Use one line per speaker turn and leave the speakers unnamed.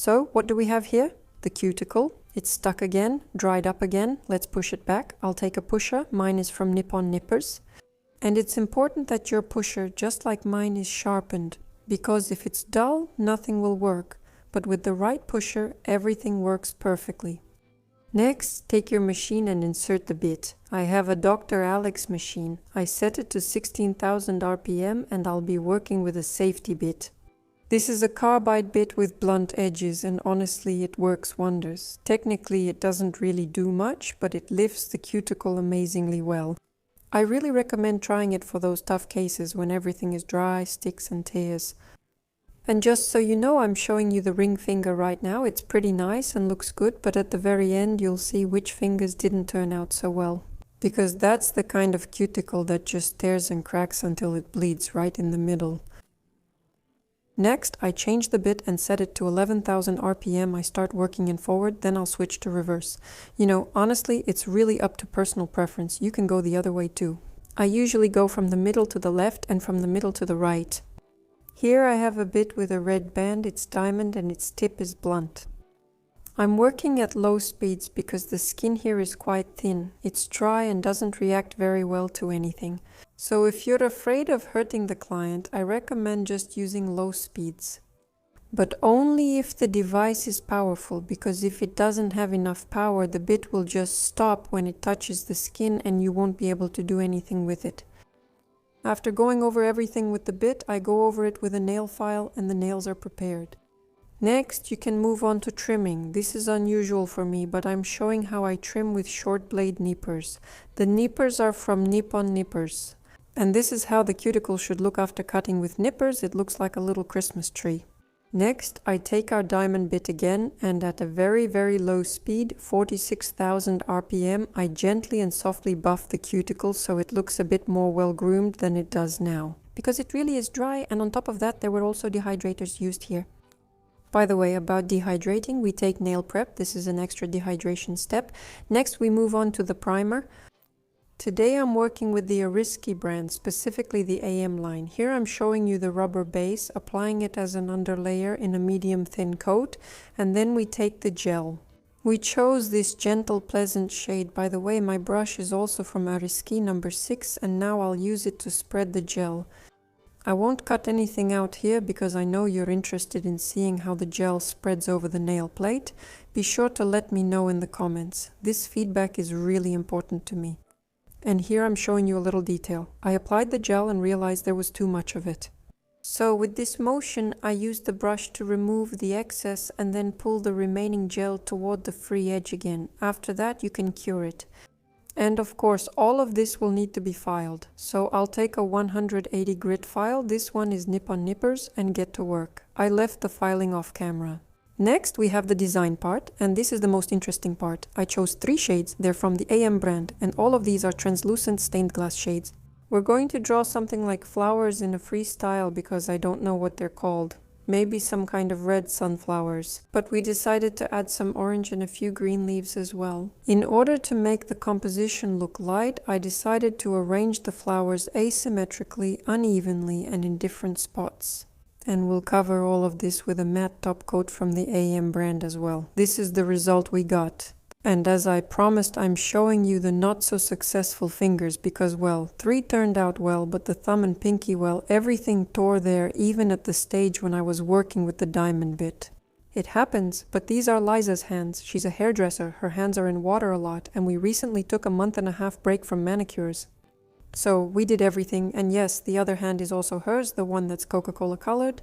So what do we have here? The cuticle. It's stuck again, dried up again. Let's push it back. I'll take a pusher. Mine is from Nippon Nippers. And it's important that your pusher, just like mine, is sharpened, because if it's dull, nothing will work. But with the right pusher, everything works perfectly. Next, take your machine and insert the bit. I have a Dr. Alex machine. I set it to 16,000 RPM and I'll be working with a safety bit. This is a carbide bit with blunt edges, and honestly it works wonders. Technically it doesn't really do much, but it lifts the cuticle amazingly well. I really recommend trying it for those tough cases when everything is dry, sticks and tears. And just so you know, I'm showing you the ring finger right now. It's pretty nice and looks good, but at the very end you'll see which fingers didn't turn out so well. Because that's the kind of cuticle that just tears and cracks until it bleeds right in the middle. Next, I change the bit and set it to 11,000 RPM. I start working in forward, then I'll switch to reverse. You know, honestly, it's really up to personal preference. You can go the other way too. I usually go from the middle to the left and from the middle to the right. Here I have a bit with a red band. It's diamond and its tip is blunt. I'm working at low speeds because the skin here is quite thin. It's dry and doesn't react very well to anything. So if you're afraid of hurting the client, I recommend just using low speeds. But only if the device is powerful, because if it doesn't have enough power, the bit will just stop when it touches the skin and you won't be able to do anything with it. After going over everything with the bit, I go over it with a nail file and the nails are prepared. Next, you can move on to trimming. This is unusual for me, but I'm showing how I trim with short blade nippers. The nippers are from Nippon Nippers. And this is how the cuticle should look after cutting with nippers. It looks like a little Christmas tree. Next, I take our diamond bit again and at a very, very low speed, 46,000 RPM, I gently and softly buff the cuticle so it looks a bit more well groomed than it does now. Because it really is dry, and on top of that there were also dehydrators used here. By the way, about dehydrating, we take nail prep. This is an extra dehydration step. Next, we move on to the primer. Today I'm working with the Ariski brand, specifically the AM line. Here I'm showing you the rubber base, applying it as an underlayer in a medium thin coat, and then we take the gel. We chose this gentle, pleasant shade. By the way, my brush is also from Ariski number 6, and now I'll use it to spread the gel. I won't cut anything out here because I know you're interested in seeing how the gel spreads over the nail plate. Be sure to let me know in the comments. This feedback is really important to me. And here I'm showing you a little detail. I applied the gel and realized there was too much of it. So with this motion, I used the brush to remove the excess and then pull the remaining gel toward the free edge again. After that, you can cure it. And of course, all of this will need to be filed. So I'll take a 180 grit file. This one is Nippon Nippers, and get to work. I left the filing off camera. Next, we have the design part, and this is the most interesting part. I chose 3 shades. They're from the AM brand, and all of these are translucent stained glass shades. We're going to draw something like flowers in a freestyle because I don't know what they're called. Maybe some kind of red sunflowers. But we decided to add some orange and a few green leaves as well. In order to make the composition look light, I decided to arrange the flowers asymmetrically, unevenly, and in different spots. And we'll cover all of this with a matte top coat from the AM brand as well. This is the result we got. And as I promised, I'm showing you the not so successful fingers because, well, 3 turned out well, but the thumb and pinky, well, everything tore there even at the stage when I was working with the diamond bit. It happens, but these are Liza's hands. She's a hairdresser, her hands are in water a lot, and we recently took a 1.5-month break from manicures. So we did everything, and yes, the other hand is also hers, the one that's Coca-Cola colored.